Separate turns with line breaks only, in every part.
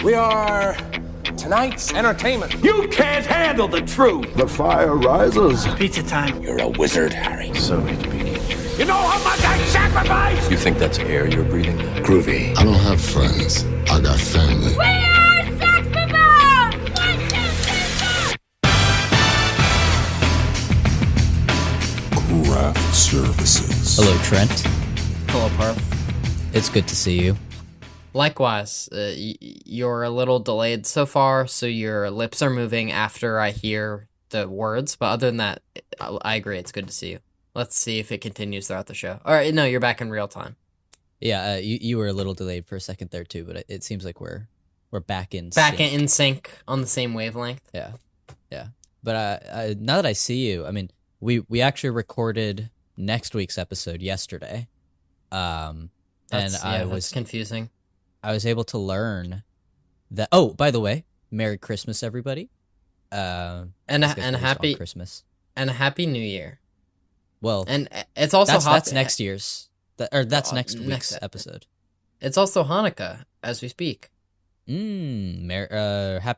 We are tonight's entertainment.
You can't handle the truth.
The fire rises.
Pizza time.
You're a wizard, Harry.
So it begins. You know how much I sacrificed?
You think that's air you're breathing?
Groovy.
I don't have friends. I got family.
We are Sex People! 1, 2, 3, 4!
Craft Services.
Hello, Trent.
Hello, Parth.
It's good to see you.
Likewise, you're a little delayed so far, so your lips are moving after I hear the words. But other than that, I agree. It's good to see you. Let's see if it continues throughout the show. All right, no, you're back in real time.
Yeah, you were a little delayed for a second there too, but it seems like we're back in
Back
sync.
in sync on the same wavelength.
Yeah. But now that I see you, I mean, we actually recorded next week's episode yesterday.
That's confusing.
I was able to learn that. Oh, by the way, Merry Christmas, everybody!
And happy
Christmas
and a Happy New Year.
Well,
And it's also
that's next year's. That's next week's
next
episode.
It's also Hanukkah as we speak.
Happy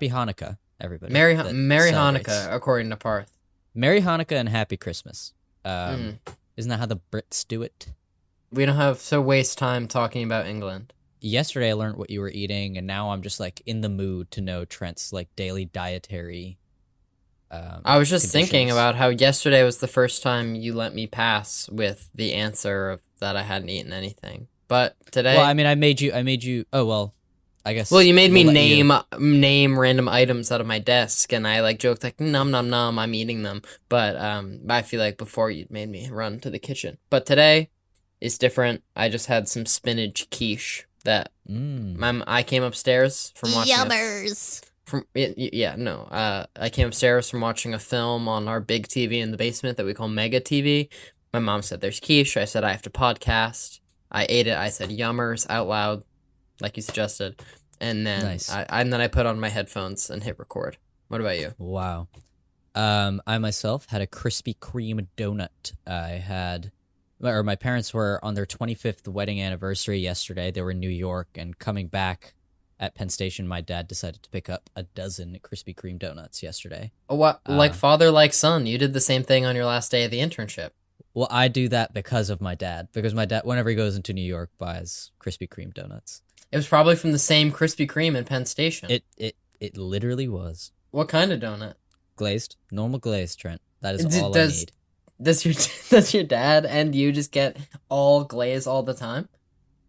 Hanukkah, everybody.
Merry
that
Hanukkah,
celebrates.
according to Parth.
Merry Hanukkah and Happy Christmas. Isn't that how the Brits do it?
We don't have to waste time talking about England.
Yesterday I learned what you were eating, and now I'm just like in the mood to know Trent's like daily dietary.
I was just thinking
conditions.
about how yesterday was the first time you let me pass with the answer of that I hadn't eaten anything. But today,
Well, I mean, I made you. Oh well, I guess.
you made me
we'll let
name random items out of my desk, and I like joked like nom nom nom, I'm eating them. But I feel like before you made me run to the kitchen. But today is different. I just had some spinach quiche that I came upstairs from watching.
Yummers!
I came upstairs from watching a film on our big TV in the basement that we call Mega TV. My mom said there's quiche. I said I have to podcast. I ate it. I said yummers out loud, like you suggested, and then
Nice.
I put on my headphones and hit record. What about you?
Wow. I myself had a Krispy Kreme donut. My parents were on their 25th wedding anniversary yesterday. They were in New York, and coming back at Penn Station, my dad decided to pick up a dozen Krispy Kreme donuts yesterday.
What like father, like son? You did the same thing on your last day of the internship.
Well, I do that because of my dad. Because my dad, whenever he goes into New York, buys Krispy Kreme donuts.
It was probably from the same Krispy Kreme in Penn Station.
It literally was.
What kind of donut?
Glazed. Normal glazed, Trent. That is all I need.
Does your dad and you just get all glaze all the time?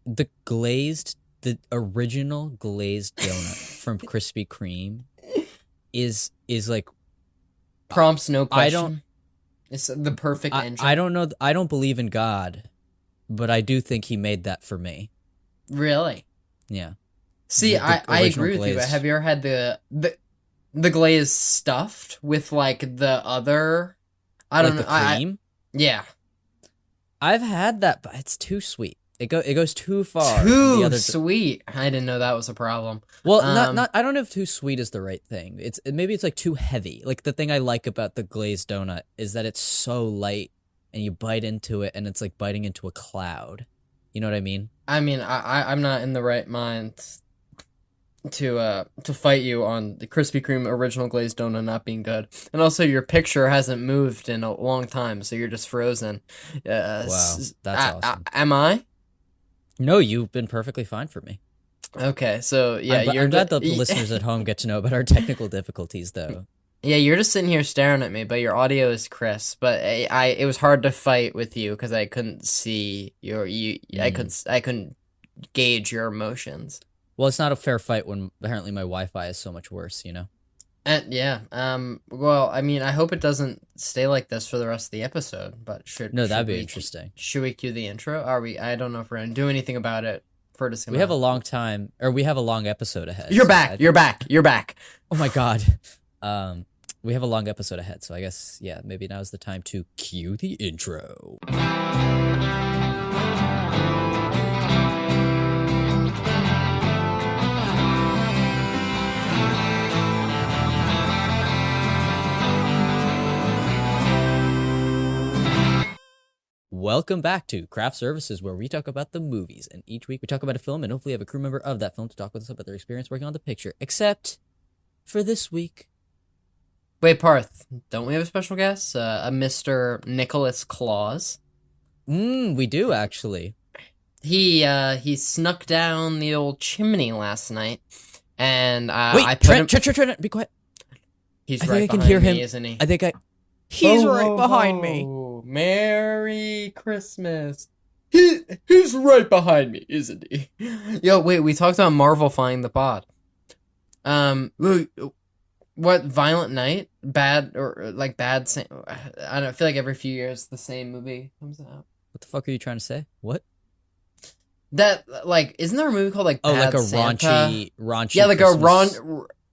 The original glazed donut from Krispy Kreme is like
Prompts no question.
I don't.
It's the perfect engine.
I don't know. I don't believe in God, but I do think he made that for me.
Really?
Yeah.
See,
The
I
original
agree with you. But
glazed.
have you ever had the glaze stuffed with like the other? I don't know.
The cream.
Yeah.
I've had that, but it's too sweet. It goes too far.
Too sweet. I didn't know that was a problem.
Well, not. I don't know if too sweet is the right thing. Maybe it's like too heavy. Like the thing I like about the glazed donut is that it's so light, and you bite into it, and it's like biting into a cloud. You know what I mean?
I mean, I'm not in the right mind to fight you on the Krispy Kreme original glazed donut not being good, and also your picture hasn't moved in a long time, so you're just frozen.
Wow, that's awesome.
Am I?
No, you've been perfectly fine for me.
Okay, so yeah,
I'm glad the listeners at home get to know about our technical difficulties, though.
Yeah, you're just sitting here staring at me, but your audio is crisp. But it was hard to fight with you because I couldn't see I couldn't gauge your emotions.
Well, it's not a fair fight when apparently my Wi-Fi is so much worse, you know?
And yeah, well, I mean, I hope it doesn't stay like this for the rest of the episode, but
that'd be interesting.
Should we cue the intro? I don't know if we're going to do anything about it.
We have a long time, or we have a long episode ahead.
You're back. You're back.
Oh my God. We have a long episode ahead, so I guess, yeah, maybe now's the time to cue the intro. Welcome back to Craft Services, where we talk about the movies. And each week we talk about a film and hopefully have a crew member of that film to talk with us about their experience working on the picture. Except for this week.
Wait, Parth, don't we have a special guest? A Mr. Nicholas Claus.
We do, actually.
He snuck down the old chimney last night, and
Wait,
I put
Trent, be quiet.
He's
I
right
think I can
behind
hear
me,
him.
isn't he?
He's right behind me.
Merry Christmas. He's right behind me, isn't he? Yo, wait, we talked about Marvel flying the pod. What, Violent Night? Bad, or like bad, I don't feel like every few years the same movie comes out.
What the fuck are you trying to say? What?
That, like, isn't there a movie called, like, Bad
like a
Santa?
raunchy
Yeah, like
Christmas.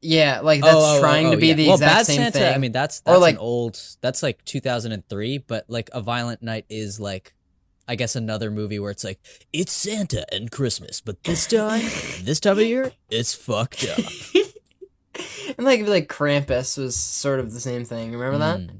yeah, like, that's trying to be
yeah.
the
Well,
exact
Bad
same
Santa,
thing.
I mean, that's
Or, like,
an old, that's like 2003, but like A Violent Night is like, I guess another movie where it's like, it's Santa and Christmas, but this time of year, it's fucked up.
And, like Krampus was sort of the same thing. Remember that?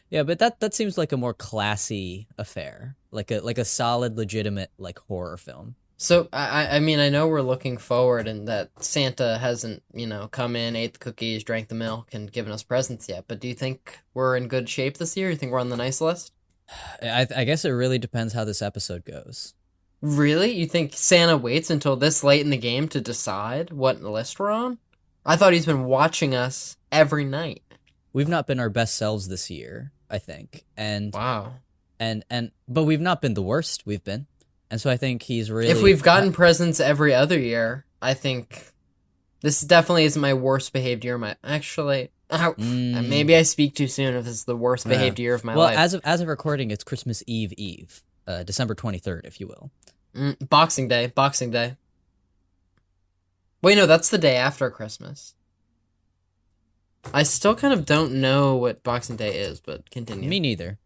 Yeah, but that seems like a more classy affair, like a solid, legitimate like horror film.
So, I mean, I know we're looking forward and that Santa hasn't, come in, ate the cookies, drank the milk, and given us presents yet, but do you think we're in good shape this year? You think we're on the nice list?
I guess it really depends how this episode goes.
Really? You think Santa waits until this late in the game to decide what list we're on? I thought he's been watching us every night.
We've not been our best selves this year, I think. And
wow.
But we've not been the worst we've been. And so I think he's really...
If we've gotten presents every other year, I think this definitely isn't my worst behaved year. Maybe I speak too soon if this is the worst behaved year of my life.
Well, as of recording, it's Christmas Eve, December 23rd, if you will.
Boxing Day. Wait, no, that's the day after Christmas. I still kind of don't know what Boxing Day is, but continue.
Me neither.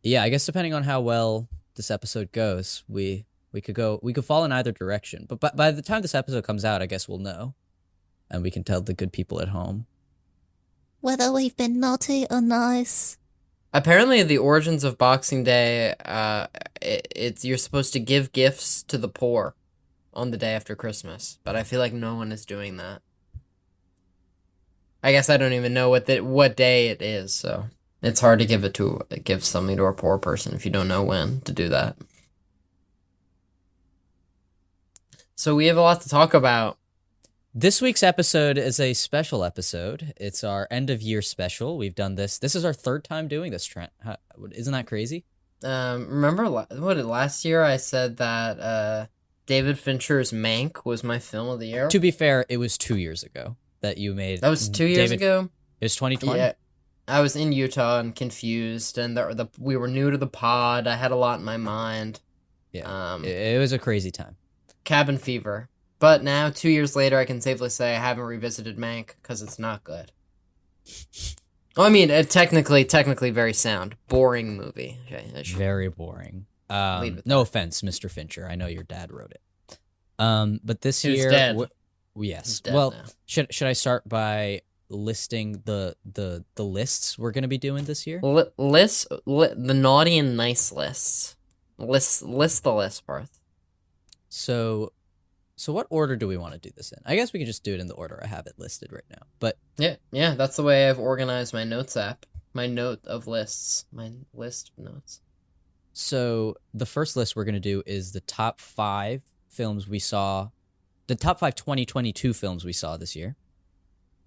Yeah, I guess depending on how well this episode goes, we could fall in either direction. But by the time this episode comes out, I guess we'll know, and we can tell the good people at home
whether we've been naughty or nice.
Apparently, the origins of Boxing Day, you're supposed to give gifts to the poor on the day after Christmas, but I feel like no one is doing that. I guess I don't even know what day it is, so it's hard to give something to a poor person if you don't know when to do that. So we have a lot to talk about.
This week's episode is a special episode. It's our end of year special. We've done this. This is our third time doing this, Trent. Isn't that crazy?
Remember last year I said that David Fincher's Mank was my film of the year?
To be fair, it was 2 years ago that you made.
That was 2 years ago?
It was 2020?
Yeah. I was in Utah and confused, and we were new to the pod. I had a lot in my mind.
Yeah, it was a crazy time.
Cabin fever. But now, 2 years later, I can safely say I haven't revisited Mank, because it's not good. Well, I mean, technically very sound. Boring movie.
Very boring. No offense, Mr. Fincher. I know your dad wrote it. But this
He was
year...
dead.
Yes.
He's dead
Well,
now.
should I start by listing the lists we're going to be doing this year?
The naughty and nice lists. List the list, Parth.
So what order do we want to do this in? I guess we can just do it in the order I have it listed right now. But
yeah, that's the way I've organized my notes app. My note of lists. My list of notes.
So the first list we're going to do is the top 5 films we saw, the top 5 2022 films we saw this year.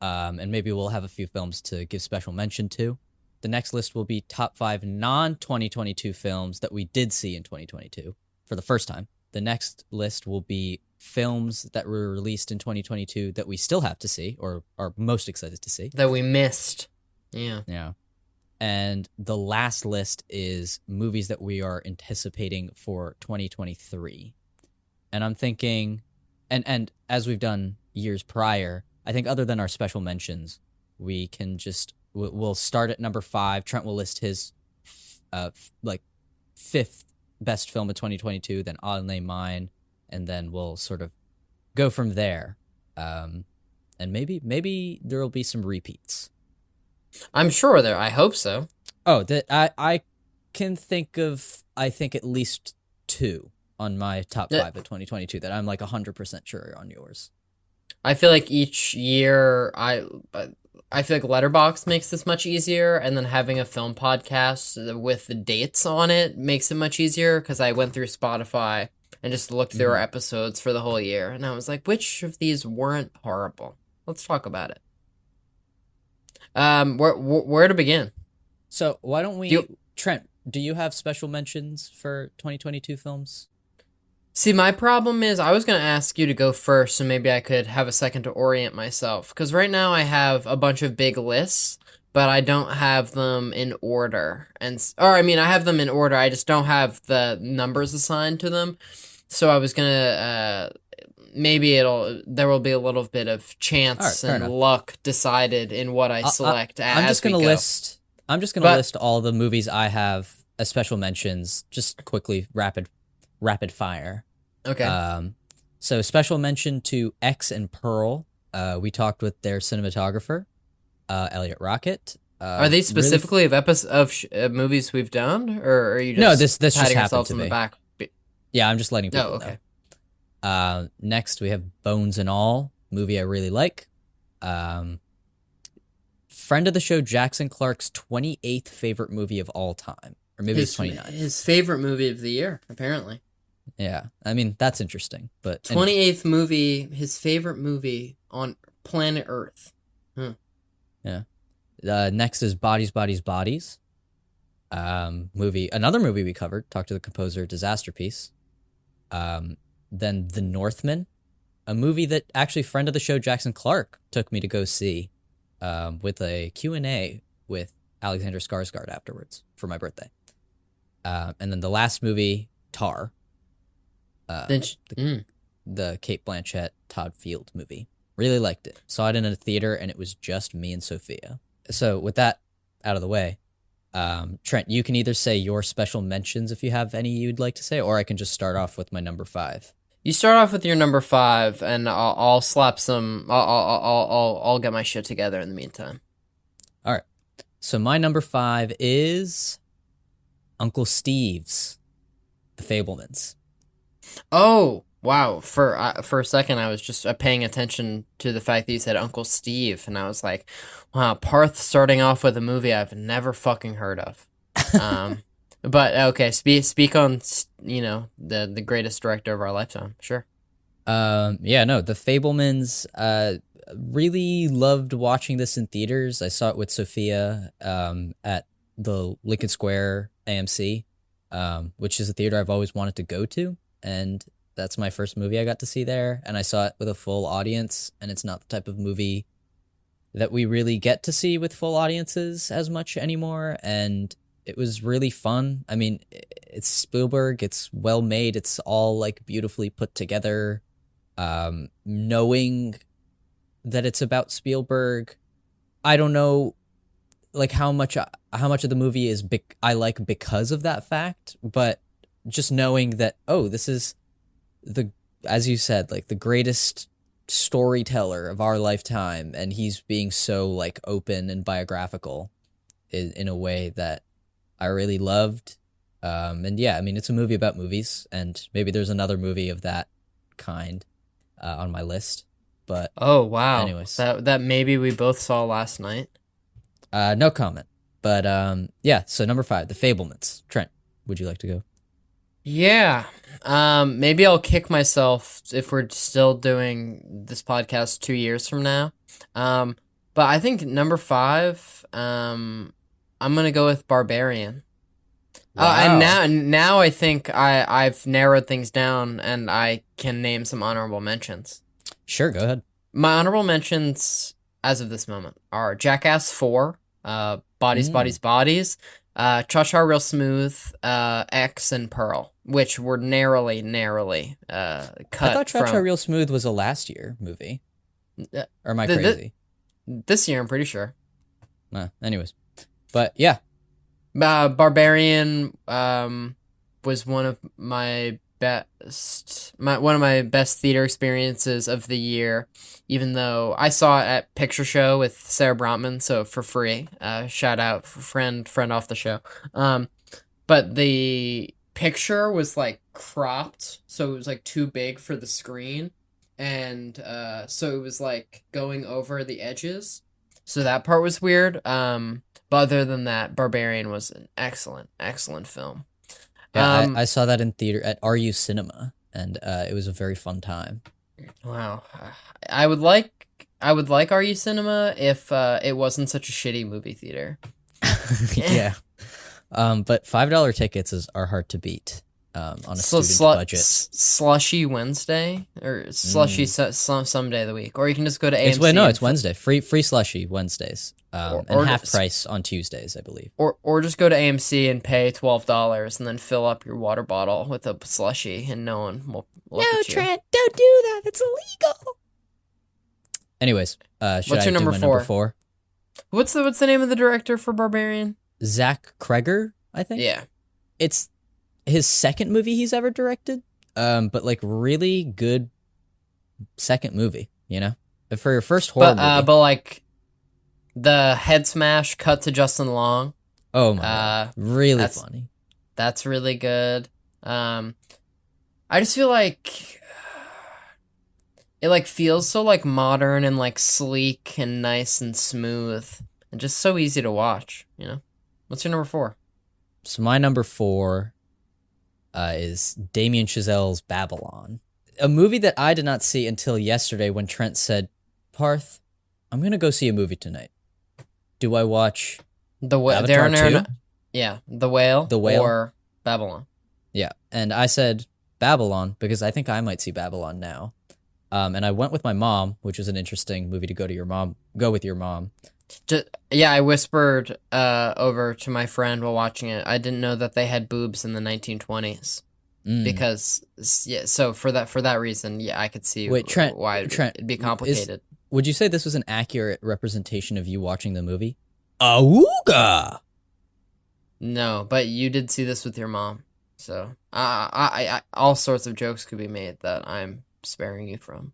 And maybe we'll have a few films to give special mention to. The next list will be top 5 non-2022 films that we did see in 2022 for the first time. The next list will be films that were released in 2022 that we still have to see or are most excited to see.
That we missed. Yeah.
Yeah. And the last list is movies that we are anticipating for 2023. And I'm thinking, and as we've done years prior, I think other than our special mentions, we can just, we'll start at number 5. Trent will list his, 5th best film of 2022, then I'll name mine, and then we'll sort of go from there. And maybe there will be some repeats.
I'm sure there. I hope so.
Oh, I can think of, I think, at least 2 on my top 5 of 2022 that I'm like 100% sure are on yours.
I feel like each year I feel like Letterboxd makes this much easier, and then having a film podcast with the dates on it makes it much easier because I went through Spotify and just looked through our episodes for the whole year, and I was like, which of these weren't horrible? Let's talk about it. Where to begin?
So why don't we, Trent, do you have special mentions for 2022 films?
See, my problem is I was going to ask you to go first, so maybe I could have a second to orient myself. Because right now I have a bunch of big lists, but I don't have them in order. I have them in order, I just don't have the numbers assigned to them. So I was going to, maybe there will be a little bit of chance and luck decided in what I select
I'm just going to list all the movies I have as special mentions, just quickly, rapid fire.
Okay.
So special mention to X and Pearl. We talked with their cinematographer, Elliot Rocket.
Are these specifically of movies we've done, or are you just
no? This just happened to
in
be.
The back?
Yeah, I'm just letting people
okay.
know. Next we have Bones and All, movie I really like. Friend of the show Jackson Clark's 28th favorite movie of all time, or maybe it's 29th.
His favorite movie of the year, apparently.
Yeah, I mean, that's interesting, but
28th movie, his favorite movie on planet Earth.
Yeah. Next is Bodies, Bodies, Bodies. Another movie we covered, talked to the composer, Disaster Piece. Then The Northman, a movie that actually friend of the show Jackson Clark took me to go see with a Q&A with Alexander Skarsgård afterwards for my birthday. And then the last movie, Tar. The Cate Blanchett, Todd Field movie. Really liked it. Saw it in a theater, and it was just me and Sophia. So with that out of the way, Trent, you can either say your special mentions if you have any you'd like to say, or I can just start off with my number 5.
You start off with your number 5, and I'll slap some. I'll get my shit together in the meantime.
All right. So my number 5 is Uncle Steve's The Fabelmans.
Oh, wow. For a second, I was just paying attention to the fact that you said Uncle Steve, and I was like, wow, Parth starting off with a movie I've never fucking heard of. But, okay, speak on, the greatest director of our lifetime. Sure.
The Fabelmans, really loved watching this in theaters. I saw it with Sophia at the Lincoln Square AMC, which is a theater I've always wanted to go to. And that's my first movie I got to see there, and I saw it with a full audience, and it's not the type of movie that we really get to see with full audiences as much anymore, and it was really fun. I mean, it's Spielberg, it's well made, it's all like beautifully put together. Knowing that it's about Spielberg, I don't know like how much of the movie is I like because of that fact, but just knowing that, this is as you said, like the greatest storyteller of our lifetime, and he's being so like open and biographical in a way that I really loved. And yeah, I mean, it's a movie about movies, and maybe there's another movie of that kind on my list. But
oh wow,
anyways,
that maybe we both saw last night.
No comment. But yeah. So number 5, The Fabelmans. Trent, would you like to go?
Yeah. Maybe I'll kick myself if we're still doing this podcast 2 years from now. But I think number 5, I'm gonna go with Barbarian.
Wow.
And now I think I've narrowed things down, and I can name some honorable mentions.
Sure, go ahead.
My honorable mentions as of this moment are Jackass 4, Bodies, Bodies, Bodies, Cha-Cha Real Smooth, X, and Pearl, which were narrowly cut.
I thought Cha-Cha Real Smooth was a last year movie. Or am I crazy?
This year, I'm pretty sure.
Anyways. But yeah.
Barbarian was one of my best theater experiences of the year, even though I saw it at Picture Show with Sarah Brantman, so for free. Shout out friend off the show. but the picture was like cropped, so it was like too big for the screen, and so it was like going over the edges. So that part was weird. But other than that, Barbarian was an excellent, excellent film.
Yeah, I saw that in theater at RU Cinema, and it was a very fun time.
Wow, I would like RU Cinema if it wasn't such a shitty movie theater.
Yeah. But $5 tickets are hard to beat on a student budget.
Slushy Wednesday or slushy some day of the week, or you can just go to AMC.
It's Wednesday. Free slushy Wednesdays. And half price on Tuesdays, I believe.
Or just go to AMC and pay $12 and then fill up your water bottle with a slushy, and no one will look at you.
Trent, don't do that. That's illegal. Anyways,
What's your number four? What's the name of the director for Barbarian?
Zach Kreger, I think.
Yeah.
It's his second movie he's ever directed. But like really good second movie, you know? But for your first horror movie.
But like the head smash cut to Justin Long.
Oh my God. Really funny.
That's really good. I just feel like it like feels so like modern and like sleek and nice and smooth and just so easy to watch, you know? What's your number four?
So my number four is Damien Chazelle's Babylon. A movie that I did not see until yesterday when Trent said, Parth, I'm going to go see a movie tonight. Do I watch Avatar 2?
Yeah, The Whale or Babylon.
Yeah, and I said Babylon because I think I might see Babylon now. And I went with my mom, which was an interesting movie to go with your mom.
I whispered over to my friend while watching it. I didn't know that they had boobs in the 1920s. Because so for that reason, I could see why it'd be complicated.
Would you say this was an accurate representation of you watching the movie? Awooga!
No, but you did see this with your mom. So I all sorts of jokes could be made that I'm sparing you from.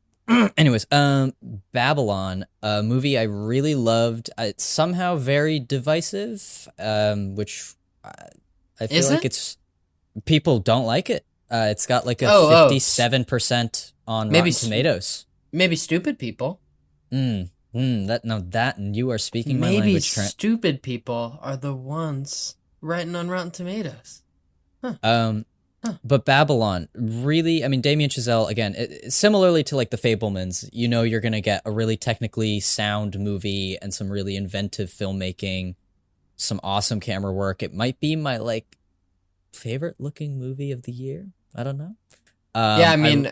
Anyways, Babylon, a movie I really loved. It's somehow very divisive, which I feel like it's people don't like it. It's got like a 57% on Rotten Tomatoes.
Maybe stupid people.
That you are speaking my language, Trent.
Maybe stupid people are the ones writing on Rotten Tomatoes. Huh.
But Babylon, really, I mean, Damien Chazelle, again, similarly to like The Fabelmans, you know you're going to get a really technically sound movie and some really inventive filmmaking, some awesome camera work. It might be my like favorite looking movie of the year. I don't know.
I mean,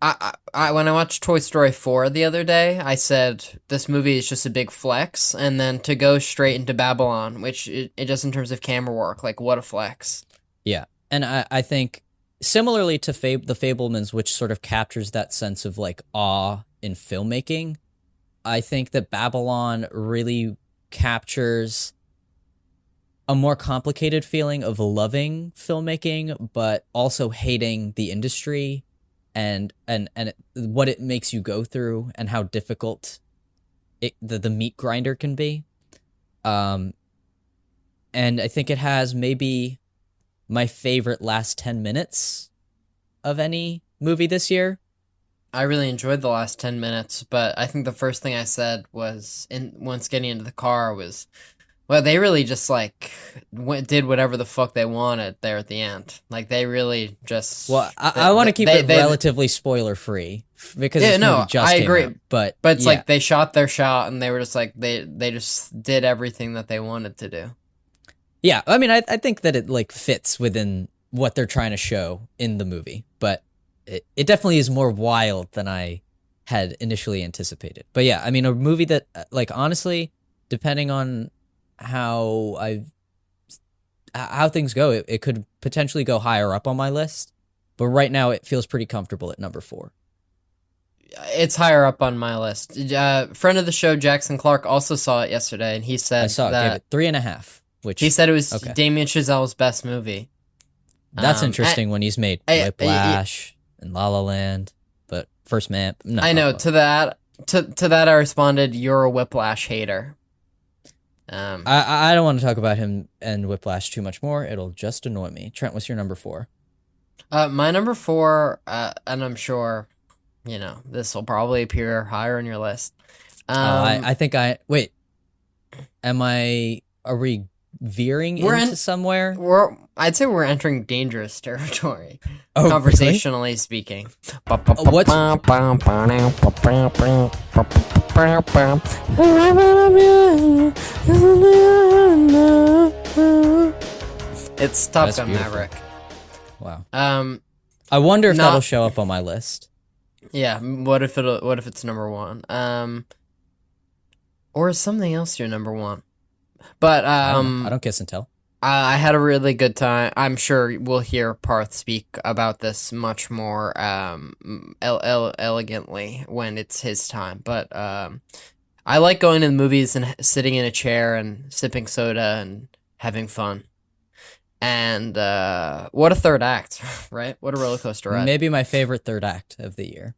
I when I watched Toy Story 4 the other day, I said this movie is just a big flex, and then to go straight into Babylon, which it just in terms of camera work, like what a flex.
Yeah. And I think similarly to The Fabelmans, which sort of captures that sense of like awe in filmmaking, I think that Babylon really captures a more complicated feeling of loving filmmaking, but also hating the industry and what it makes you go through and how difficult the meat grinder can be. And I think it has maybe my favorite last 10 minutes of any movie this year.
I really enjoyed the last 10 minutes, but I think the first thing I said was, once getting into the car, was, well, they really just, like, did whatever the fuck they wanted there at the end. Like, they really just...
Well, I want to keep it relatively spoiler-free, because this movie just
I
came
agree.
out, but
it's like, they shot their shot, and they were just like, they just did everything that they wanted to do.
Yeah, I mean, I think that it like fits within what they're trying to show in the movie, but it definitely is more wild than I had initially anticipated. But yeah, I mean, a movie that like honestly, depending on how things go, it could potentially go higher up on my list. But right now, it feels pretty comfortable at number 4.
It's higher up on my list. Friend of the show, Jackson Clark, also saw it yesterday, and he said
gave it 3.5. Which,
he said it was Damien Chazelle's best movie.
That's interesting when he's made Whiplash and La La Land, but First Man. No,
I know. To that, I responded, "You're a Whiplash hater."
I don't want to talk about him and Whiplash too much more. It'll just annoy me. Trent, what's your number 4?
My number 4, and I'm sure, this will probably appear higher on your list.
I think wait. Are we veering into somewhere?
I'd say we're entering dangerous territory,
Oh,
conversationally speaking.
What's
It's Top
That's
Gun
beautiful.
Maverick.
Wow.
I
I wonder if
not-
that'll show up on my list.
Yeah, what if it's number 1? Or is something else your number 1? But
I don't kiss and tell.
I had a really good time. I'm sure we'll hear Parth speak about this much more elegantly when it's his time. But I like going to the movies and sitting in a chair and sipping soda and having fun. And what a third act, right? What a roller coaster ride.
Maybe my favorite third act of the year.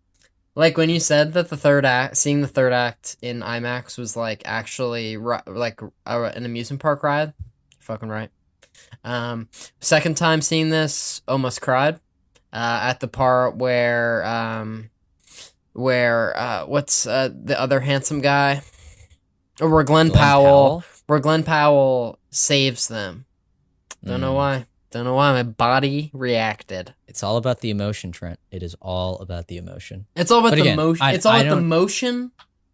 Like when you said that seeing the third act in IMAX was like actually like an amusement park ride, fucking right. Second time seeing this, almost cried. At the part where what's the other handsome guy? Or where Glenn Powell saves them. Don't know why. Don't know why my body reacted.
It's all about the emotion, Trent. It is all about the emotion.
It's all about
But
the
again,
motion.
I
It's all about the
don't-
motion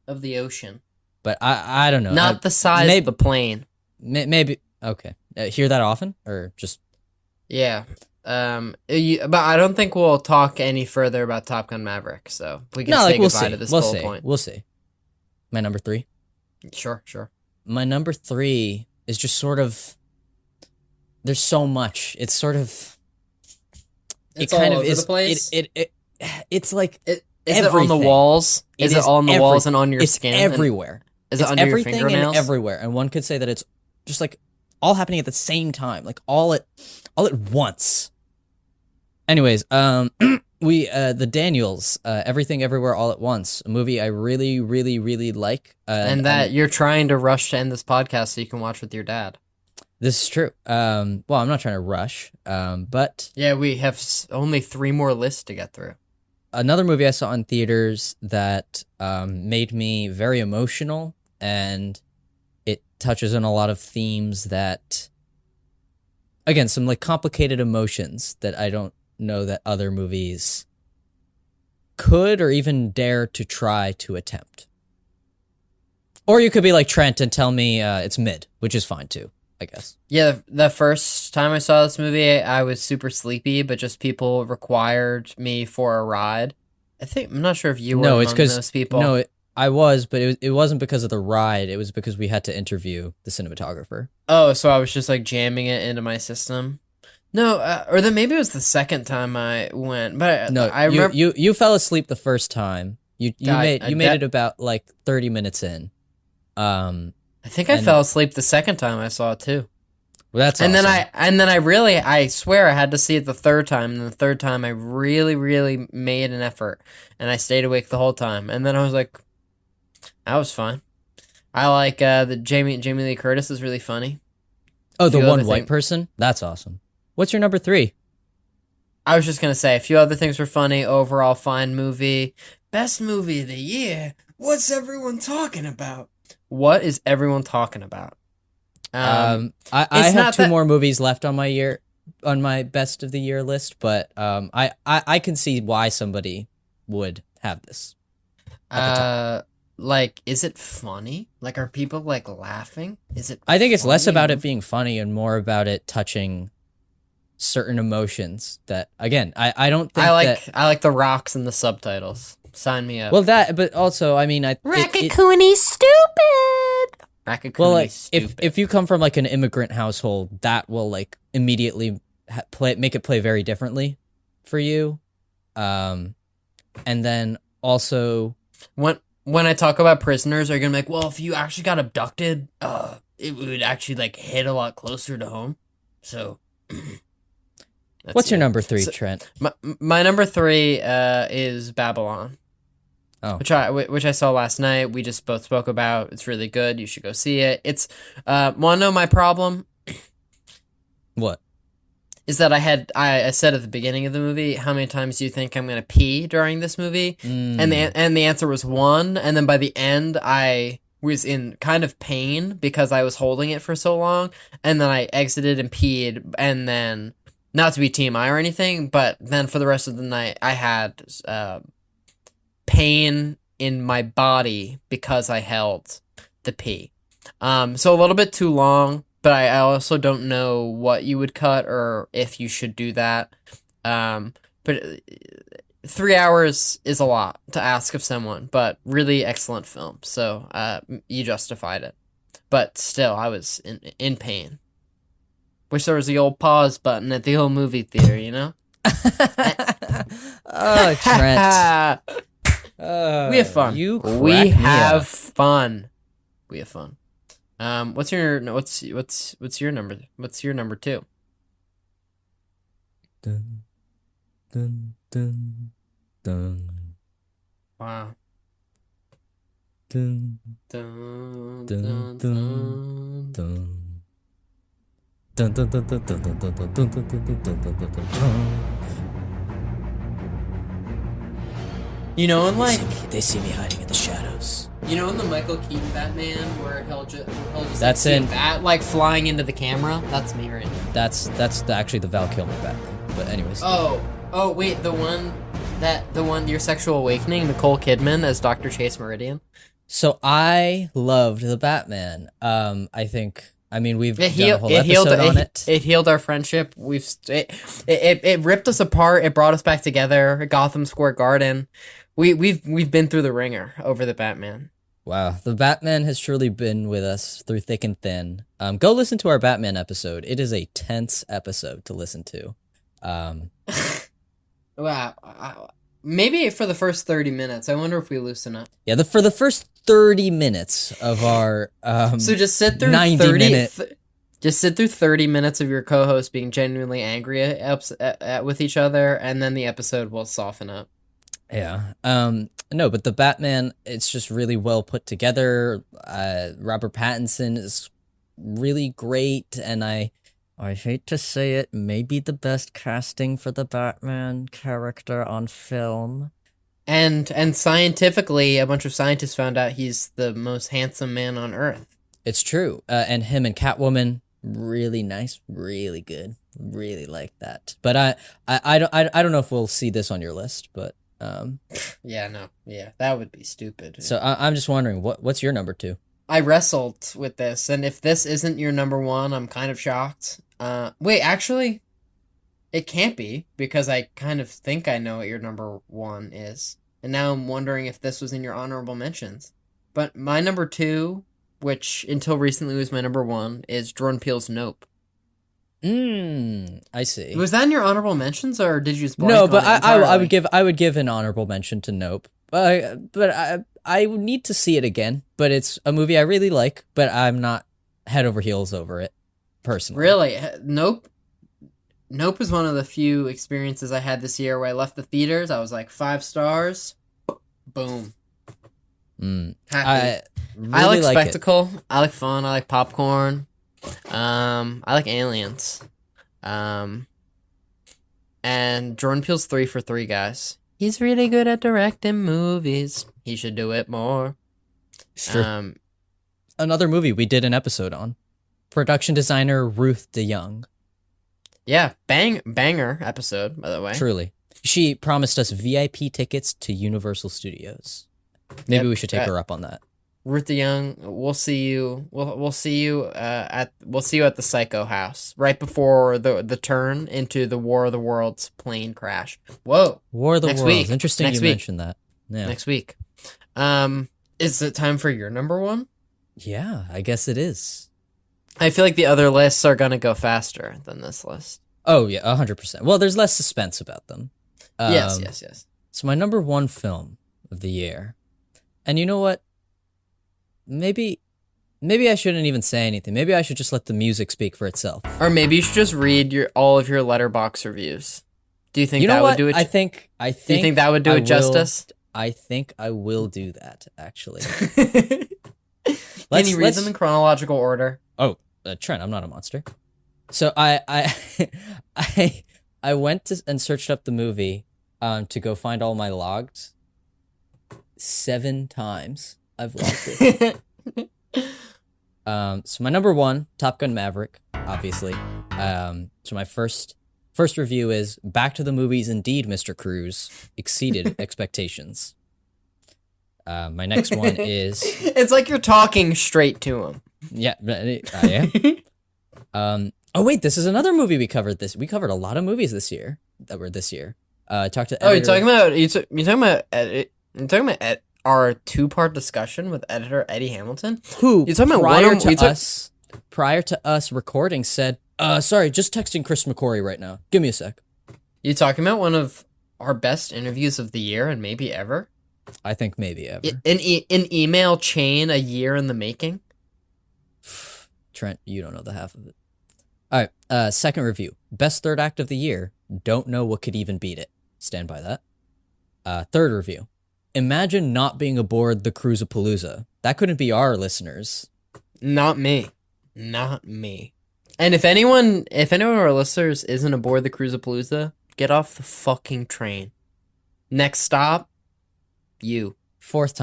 of the ocean,
But I don't know.
not the size of the plane.
Maybe okay. Hear that often or just
Yeah. But I don't think we'll talk any further about Top Gun Maverick. So we can say
we'll
goodbye
see.
to this
We'll
bullet
see.
point.
We'll see. My number 3.
Sure.
My number 3 is just sort of. There's so much. It's sort of.
It's
it kind
all
of
over
is.
the place?
It's like.
Is it on the
everything.
walls? Is it on the walls and on your
it's
skin?
everywhere.
Is
It's
it under your
everything
fingernails?
and everywhere. And one could say that it's just like all happening at the same time, like all at once. Anyways, the Daniels, Everything Everywhere All at Once, a movie I really, really, really like.
And that you're trying to rush to end this podcast so you can watch with your dad.
This is true. Well, I'm not trying to rush, but
Yeah, we have only 3 more lists to get through.
another movie I saw in theaters that made me very emotional, and it touches on a lot of themes that, again, some like complicated emotions that I don't know that other movies could or even dare to try to attempt. Or you could be like Trent and tell me it's mid, which is fine too, I guess.
Yeah, the first time I saw this movie, I was super sleepy, but just people required me for a ride. I'm not sure if you were
No, it's
among
because
those people.
no, I was, but it wasn't because of the ride. It was because we had to interview the cinematographer.
Oh, so I was just like jamming it into my system. No, or then maybe it was the second time I went, but
No,
I remember.
you fell asleep the first time. You
I
made it about like 30 minutes in.
I think I
and-
fell asleep the second time I saw it too.
Well, that's
And
awesome.
then I swear I had to see it the third time, and the third time I really, really made an effort, and I stayed awake the whole time. And then I was like, that was fine. I like the Jamie Lee Curtis is really funny.
Oh, the
few
one
other
white
thing-
person? That's awesome. What's your number 3?
I was just gonna say a few other things were funny. Overall, fine movie. Best movie of the year. What's everyone talking about? What is everyone talking about?
I
it's
have
not
2
that-
more movies left on my best of the year list, but I can see why somebody would have this. at the top.
Like, is it funny? Like, are people like laughing? Is it?
I think it's less
funny?
about it being funny and more about it touching certain emotions that, again, I don't think
I like the rocks and the subtitles. Sign me up.
well, but also, I mean,
Raccacoonie stupid!
Raccacoonie
well, like,
stupid.
if you come from like an immigrant household, that will like immediately make it play very differently for you. And then also,
when I talk about prisoners, are you gonna be like, well, if you actually got abducted, it would actually like hit a lot closer to home. So,
what's your
it.
number 3,
So-
Trent?
My number 3 is Babylon.
Oh.
which I saw last night. We just both spoke about. It's really good. You should go see it. It's wanna know my problem?
What?
Is that I said at the beginning of the movie, how many times do you think I'm gonna pee during this movie? And the answer was 1, and then by the end I was in kind of pain because I was holding it for so long, and then I exited and peed, and then, not to be TMI or anything, but then for the rest of the night I had pain in my body because I held the pee. So a little bit too long, but I also don't know what you would cut or if you should do that. But 3 hours is a lot to ask of someone, but really excellent film. So you justified it. But still, I was in pain. Wish there was the old pause button at the old movie theater, you know?
Oh, Trent.
We have fun. We have fun. What's your number? What's your number 2?
Dun, dun, dun, dun.
Wow.
Dun,
Dun,
dun,
dun,
dun,
dun.
dun. Dun, dun, dun, dun, dun, dun, dun, dun, dun, dun, dun, dun, dun, dun, dun.
You know, in like,
They see me hiding in the shadows.
you know, in the Michael Keaton Batman, where he'll just
That's
see a
in-
bat like flying into the camera. That's me right now.
That's actually the Val Kilmer Batman. But anyways.
Oh, wait, the one, Your Sexual Awakening, Nicole Kidman as Dr. Chase Meridian.
So I loved the Batman. I mean, we've done a whole episode on it.
It healed our friendship. It ripped us apart. It brought us back together. Gotham Square Garden. We've been through the ringer over the Batman.
Wow, the Batman has truly been with us through thick and thin. Go listen to our Batman episode. It is a tense episode to listen to.
Wow. Maybe for the first 30 minutes. I wonder if we loosen up.
Yeah, for the first 30 minutes of our
So just sit through
90-minute.
Just sit through 30 minutes of your co-host being genuinely angry with each other, and then the episode will soften up.
Yeah. No, but the Batman, it's just really well put together. Robert Pattinson is really great, and I hate to say it, maybe the best casting for the Batman character on film.
And scientifically, a bunch of scientists found out he's the most handsome man on Earth.
It's true. And him and Catwoman, really nice, really good. Really like that. But I don't know if we'll see this on your list, but
Yeah, that would be stupid.
so I'm just wondering what's your number 2?
I wrestled with this, and if this isn't your number 1, I'm kind of shocked. Wait, actually, it can't be, because I kind of think I know what your number 1 is. And now I'm wondering if this was in your honorable mentions. But my number 2, which until recently was my number 1, is Jordan Peele's Nope.
I see.
Was that in your honorable mentions, or did you just blank
No,
on
but
it
I would
entirely?
I would give an honorable mention to Nope. But I would need to see it again. But it's a movie I really like, but I'm not head over heels over it personally.
Really? Nope. Nope is one of the few experiences I had this year where I left the theaters. I was like 5 stars. Boom. Happy.
I really
I like
like it.
spectacle. I like fun. I like popcorn. I like aliens. And Jordan Peele's 3 for 3, guys. He's really good at directing movies. He should do it more.
Sure. Another movie we did an episode on. Production designer Ruth DeYoung.
Yeah, banger episode, by the way.
Truly. She promised us VIP tickets to Universal Studios. Maybe
Yep,
we should take her up on that.
Ruth DeYoung, we'll see you. We'll see you at the Psycho House right before the turn into the War of the Worlds plane crash. Whoa!
War of the
Next
Worlds.
week.
Interesting
Next
you
week.
mentioned that. Yeah.
Next week. Is it time for your number 1?
Yeah, I guess it is.
I feel like the other lists are gonna go faster than this list.
Oh, yeah, 100%. Well, there's less suspense about them.
Yes.
So my number 1 film of the year. And you know what? Maybe I shouldn't even say anything. Maybe I should just let the music speak for itself.
Or maybe you should just read all of your Letterboxd reviews. Do you think
You know
that
what?
would do it?
I think
do you think that would do
I
it
will-
justice?
I think I will do that, actually.
Can you read them in chronological order?
Oh, Trent, I'm not a monster. So I went and searched up the movie to go find all my logs. 7 times I've logged it. So my number 1, Top Gun Maverick, obviously. So my first review is Back to the Movies indeed, Mr. Cruise. Exceeded expectations. My next one is...
It's like you're talking straight to him.
Yeah, I am. Oh wait, this is another movie we covered. We covered a lot of movies this year that were this year. Talked to.
Oh, you're talking about our 2-part discussion with editor Eddie Hamilton.
Who
you talking about
prior to us recording said, sorry, just texting Chris McCory right now. Give me a sec.
You talking about one of our best interviews of the year and maybe ever?
I think maybe ever.
An email chain a year in the making?
Trent, you don't know the half of it. All right, second review. Best third act of the year. Don't know what could even beat it. Stand by that. Third review. Imagine not being aboard the Cruisapalooza. That couldn't be our listeners.
Not me. And if anyone of our listeners isn't aboard the Cruisapalooza, get off the fucking train. Next stop, you.
Fourth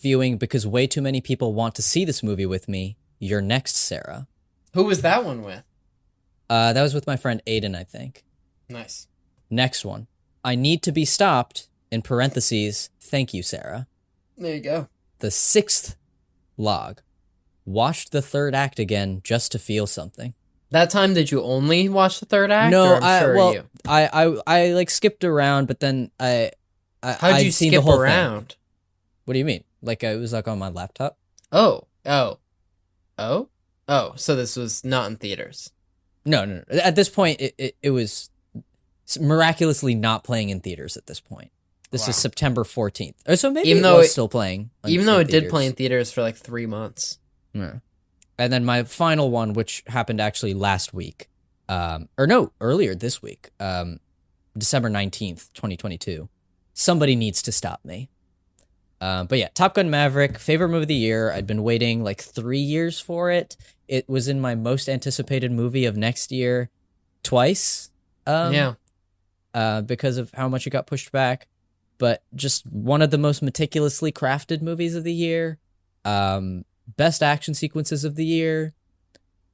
viewing because way too many people want to see this movie with me. You're next, Sarah.
Who was that one with?
That was with my friend Aiden, I think.
Nice.
Next one. I need to be stopped, in parentheses, thank you, Sarah.
There you go.
The 6th log. Watched the third act again just to feel something.
That time, did you only watch the third act?
No,
or
I like skipped around, but then
How'd you skip around?
Thing. What do you mean? Like it was like on my laptop?
Oh, so this was not in theaters.
No. At this point, it was miraculously not playing in theaters at this point. This is September 14th. So maybe it was still playing.
Even though it did play in theaters for like 3 months.
Yeah. And then my final one, which happened actually last week, earlier this week, December 19th, 2022. Somebody needs to stop me. But yeah, Top Gun Maverick, favorite movie of the year. I'd been waiting like 3 years for it. It was in my most anticipated movie of next year twice. Because of how much it got pushed back. But just one of the most meticulously crafted movies of the year. Best action sequences of the year.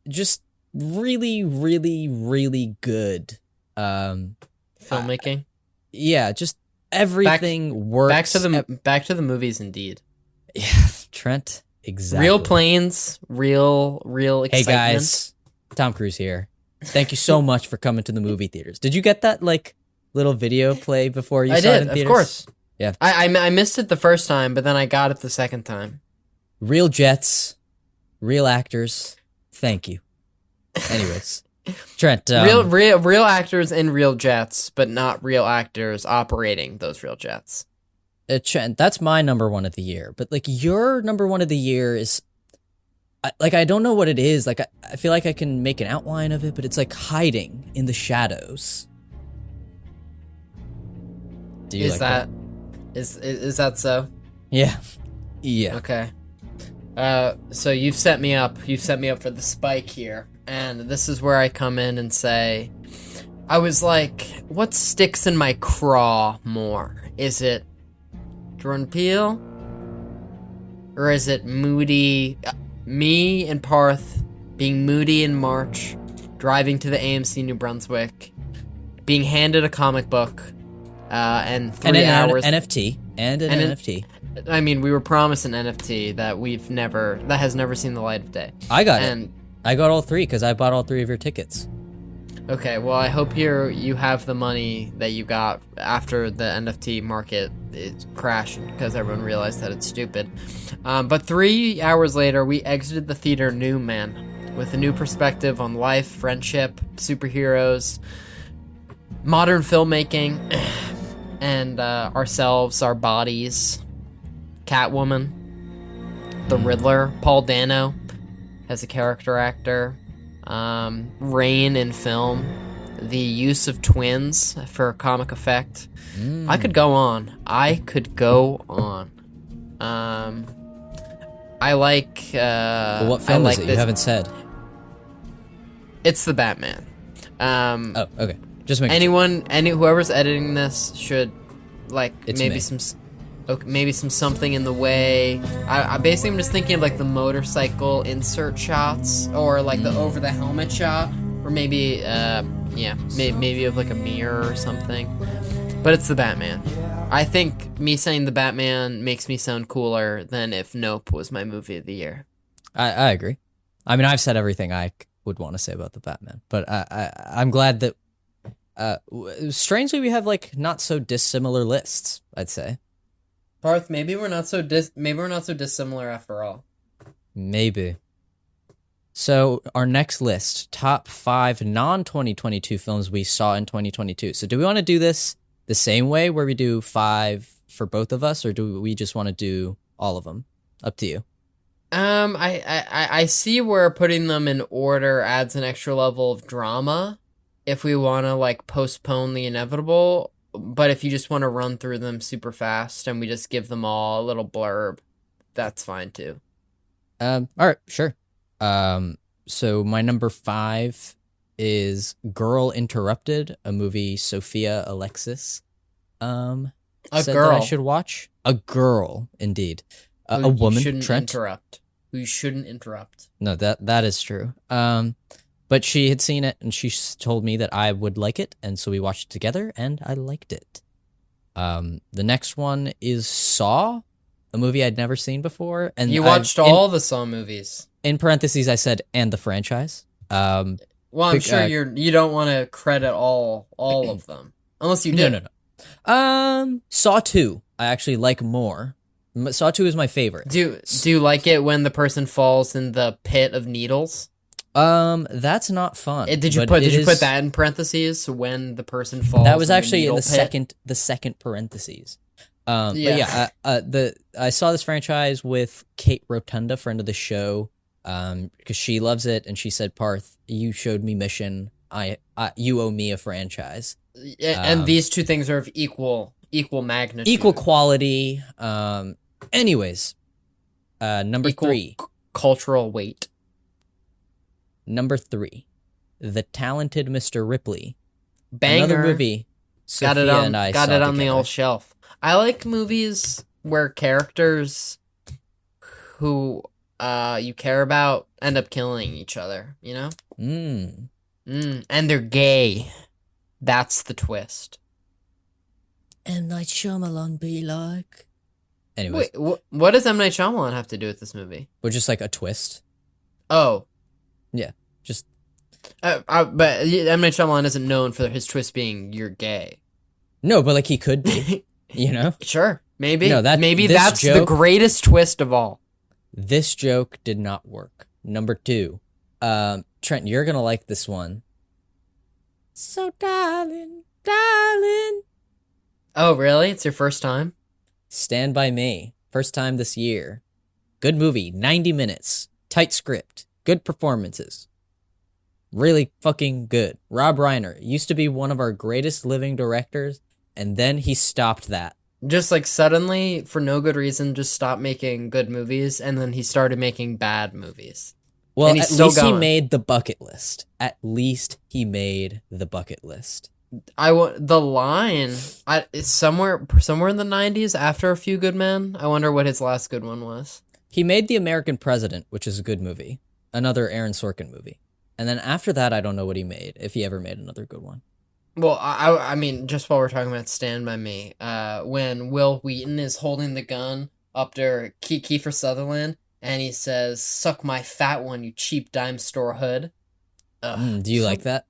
Just really, really, really good.
Filmmaking?
Just everything works.
Back to the movies, indeed.
Yeah, Trent, exactly.
Real planes, real excitement.
Hey guys, Tom Cruise here. Thank you so much for coming to the movie theaters. Did you get that like little video play before you saw it in theaters?
Of course.
Yeah.
I missed it the first time, but then I got it the second time.
Real jets, real actors. Thank you. Anyways, Trent.
Real actors in real jets, but not real actors operating those real jets.
Trent, that's my number one of the year. But like your number one of the year is, I don't know what it is. Like I feel like I can make an outline of it, but it's like hiding in the shadows. Do you
is that so?
Yeah. Yeah.
Okay. So you've set me up for the spike here, and this is where I come in and say, I was like, what sticks in my craw more? Is it Jordan Peele? Or is it moody, me and Parth being moody in March, driving to the AMC New Brunswick, being handed a comic book, and 3 hours...
NFT. And an NFT.
I mean, we were promised an NFT that has never seen the light of day.
I got it. I got all 3 because I bought all 3 of your tickets.
Okay, well, I hope you have the money that you got after the NFT market is crashed because everyone realized that it's stupid. But 3 hours later, we exited the theater new, man, with a new perspective on life, friendship, superheroes, modern filmmaking, and ourselves, our bodies. Catwoman, the Riddler, Paul Dano as a character actor, Rain in film, the use of twins for comic effect. I could go on. I like.
Well, what film is it? You haven't said.
It's the Batman.
Oh, okay. Just make
whoever's editing this should like
It's
maybe
me.
some something in the way. I basically am just thinking of like the motorcycle insert shots or like the over the helmet shot, or maybe maybe of like a mirror or something. But it's the Batman. I think me saying the Batman makes me sound cooler than if Nope was my movie of the year.
I agree. I mean, I've said everything I would want to say about the Batman, but I'm glad that strangely we have like not so dissimilar lists, I'd say.
Parth, maybe we're not so dissimilar after all.
Maybe. So our next list, top 5 non-2022 films we saw in 2022. So do we want to do this the same way where we do 5 for both of us, or do we just want to do all of them? Up to you.
I see where putting them in order adds an extra level of drama if we want to like postpone the inevitable, but if you just want to run through them super fast and we just give them all a little blurb, that's fine too.
All right, sure. So my number 5 is Girl Interrupted, a movie Sophia Alexis said that I should watch. A girl, indeed. A woman, Trent.
Who you shouldn't interrupt.
No, that is true. But she had seen it, and she told me that I would like it, and so we watched it together, and I liked it. The next one is Saw, a movie I'd never seen before. And
you watched all the Saw movies.
In parentheses, I said, and the franchise.
Well, I'm sure you don't want to credit all of them. Unless you do.
No. Saw 2, I actually like more. Saw 2 is my favorite.
Do you like it when the person falls in the pit of needles?
That's not fun.
Did you put that in parentheses when the person falls?
That was actually in
the
second parentheses. But yeah, I saw this franchise with Kate Rotunda, friend of the show, because she loves it, and she said, "Parth, you showed me Mission. You owe me a franchise."
And these two things are of equal magnitude,
equal quality. Anyways, number 3,
cultural weight.
Number 3, The Talented Mr. Ripley.
Banger.
Another movie. Sophia and I
got
saw
it on the
together.
old shelf. I like movies where characters who you care about end up killing each other, you know? And they're gay. That's the twist.
M. Night Shyamalan be like... Anyways.
Wait, what does M. Night Shyamalan have to do with this movie?
Or just like a twist.
Oh.
Yeah, just...
but M. Night Shyamalan isn't known for his twist being you're gay.
No, but like he could be, you know?
Sure, maybe.
No, that's
the greatest twist of all.
This joke did not work. Number 2. Trent, you're gonna like this one. So darling.
Oh, really? It's your first time?
Stand By Me. First time this year. Good movie. 90 minutes. Tight script. Good performances. Really fucking good. Rob Reiner used to be one of our greatest living directors, and then he stopped that.
Just like suddenly, for no good reason, just stopped making good movies, and then he started making bad movies.
Well,
and
at least he made the bucket list. At least he made the bucket list.
The line is somewhere in the 90s after A Few Good Men. I wonder what his last good one was.
He made The American President, which is a good movie. Another Aaron Sorkin movie. And then after that, I don't know what he made, if he ever made another good one.
Well, I mean, just while we're talking about Stand By Me, when Will Wheaton is holding the gun up to Kiefer Sutherland, and he says, "Suck my fat one, you cheap dime store hood."
Do you like that?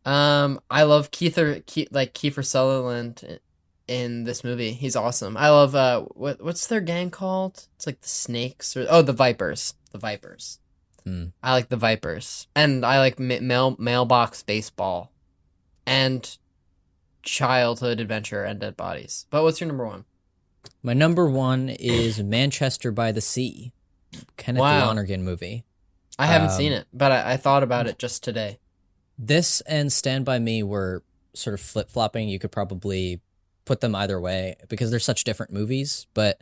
I love Kiefer Sutherland in this movie. He's awesome. I love what's their gang called? It's like the Snakes or the Vipers. The Vipers. I like the Vipers, and I like Mailbox Baseball, and Childhood Adventure and Dead Bodies. But what's your number 1?
My number 1 is Manchester by the Sea, Kenneth Lonergan movie.
I haven't seen it, but I thought about it just today.
This and Stand By Me were sort of flip-flopping. You could probably put them either way because they're such different movies. But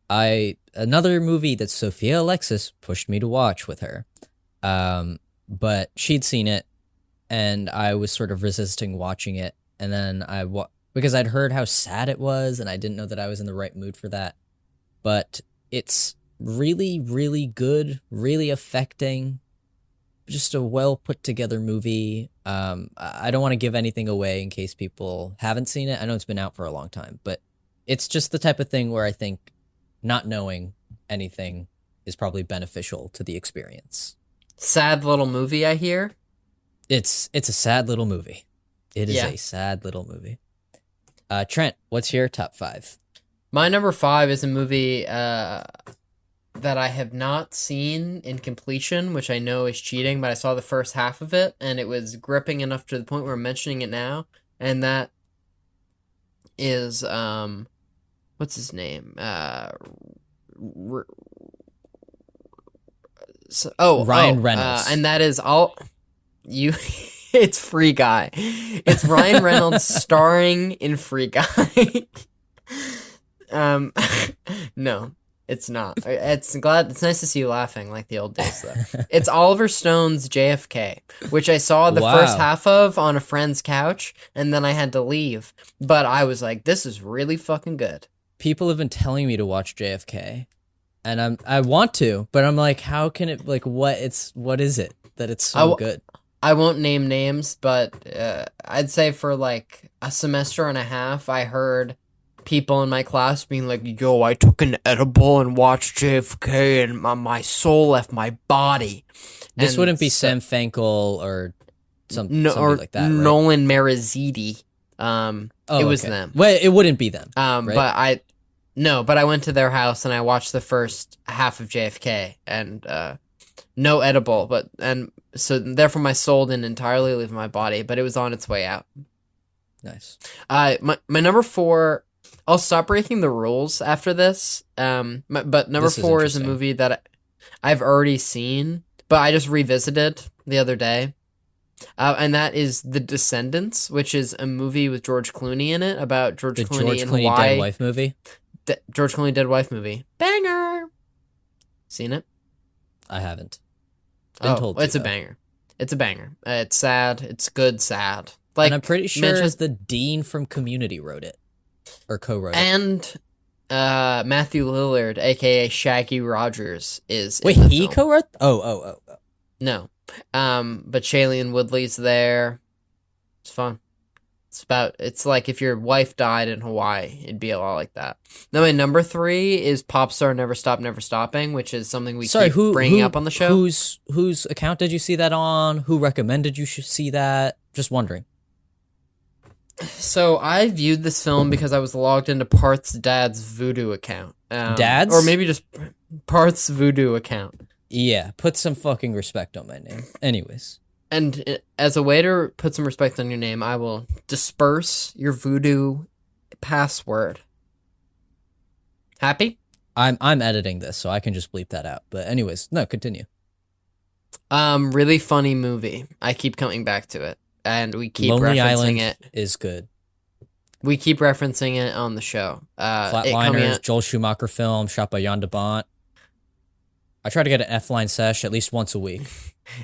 another movie that Sophia Alexis pushed me to watch with her. But she'd seen it, and I was sort of resisting watching it. And then because I'd heard how sad it was, and I didn't know that I was in the right mood for that. But it's really, really good, really affecting. Just a well put together movie. I don't want to give anything away in case people haven't seen it. I know it's been out for a long time, but it's just the type of thing where I think not knowing anything is probably beneficial to the experience.
Sad little movie, I hear.
It's a sad little movie. It is a sad little movie. Trent, what's your top 5?
My number 5 is a movie that I have not seen in completion, which I know is cheating, but I saw the first half of it, and it was gripping enough to the point where I'm mentioning it now, and that is, what's his name? Ryan Reynolds. And that is it's Free Guy. It's Ryan Reynolds starring in Free Guy. No. It's not. It's nice to see you laughing like the old days, though. It's Oliver Stone's JFK, which I saw the first half of on a friend's couch, and then I had to leave. But I was like, this is really fucking good.
People have been telling me to watch JFK, and I want to, but I'm like, how can it, like, what is it that it's so good?
I won't name names, but I'd say for like a semester and a half, I heard people in my class being like, yo, I took an edible and watched JFK and my soul left my body.
This wouldn't be Sam Fankel or something like that, right?
Nolan Marazidi. It was them.
Well, it wouldn't be them.
Right? But I went to their house and I watched the first half of JFK and no edible, so therefore my soul didn't entirely leave my body, but it was on its way out.
Nice.
My number 4. I'll stop breaking the rules after this. But number 4 is a movie that I've already seen, but I just revisited the other day. And that is The Descendants, which is a movie with George Clooney in it about George Clooney in Hawaii.
Dead Wife movie?
George Clooney Dead Wife movie. Banger! Seen it?
I haven't.
It's a banger. It's a banger. It's sad. It's good sad. Like,
and I'm pretty sure the dean from Community wrote it. Or co-wrote it.
And Matthew Lillard, a.k.a. Shaggy Rogers, is
Wait,
in the
he
film.
co-wrote? Oh.
No. But Shailene Woodley's there. It's fun. It's like if your wife died in Hawaii, it'd be a lot like that. Now, my number 3 is Popstar Never Stop Never Stopping, which is something we keep bringing up on the show.
Whose account did you see that on? Who recommended you should see that? Just wondering.
So I viewed this film because I was logged into Parth's dad's Voodoo account.
Dad's?
Or maybe just Parth's Voodoo account.
Yeah, put some fucking respect on my name. Anyways.
And as a way to put some respect on your name, I will disperse your Voodoo password. Happy?
I'm editing this, so I can just bleep that out. But anyways, no, continue.
Really funny movie. I keep coming back to it. And we keep
Lonely
referencing
Island
it.
Is good.
We keep referencing it on the show.
Flatliners, Joel Schumacher film, shot by Jan de Bont. I try to get an F-line sesh at least once a week.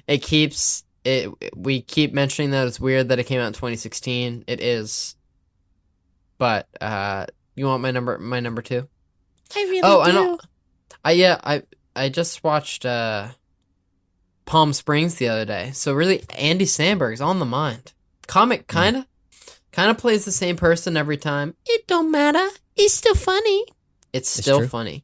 We keep mentioning that it's weird that it came out in 2016. It is. But you want my number 2?
I really do.
I just watched Palm Springs the other day. So really, Andy Samberg's on the mind. Comic kind of plays the same person every time.
It don't matter. It's still funny.
It's still funny.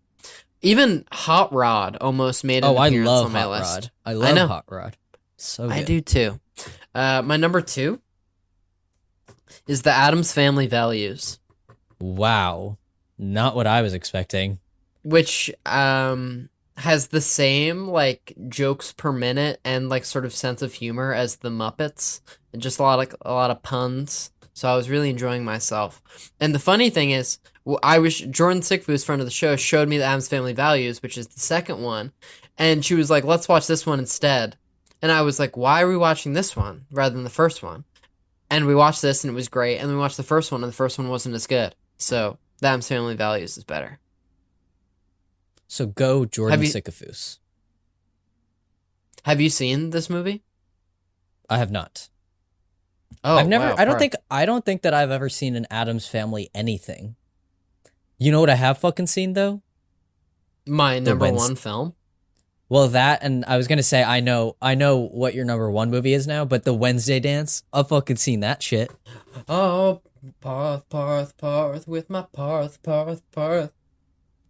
Even Hot Rod almost made an appearance on my list.
I love Hot Rod. So good.
I do too. My number 2 is The Addams Family Values.
Wow. Not what I was expecting.
Which has the same like jokes per minute and like sort of sense of humor as The Muppets. And just a lot of puns. So I was really enjoying myself. And the funny thing is, Jordan Sickfoo's friend of the show showed me The Addams Family Values, which is the second one. And she was like, let's watch this one instead. And I was like, why are we watching this one rather than the first one? And we watched this and it was great. And then we watched the first one and the first one wasn't as good. So the Addams Family Values is better.
So go Jordan
Have you-
Sycophus.
Have you seen this movie?
I have not.
Oh,
I've never.
wow,
I don't think that I've ever seen an Addams Family anything. You know what I have fucking seen though?
My number
Wednes-
one film.
Well, that, and I was gonna say I know what your number one movie is now, but the Wednesday Dance, I've fucking seen that shit.
Oh, Parth, with my Parth.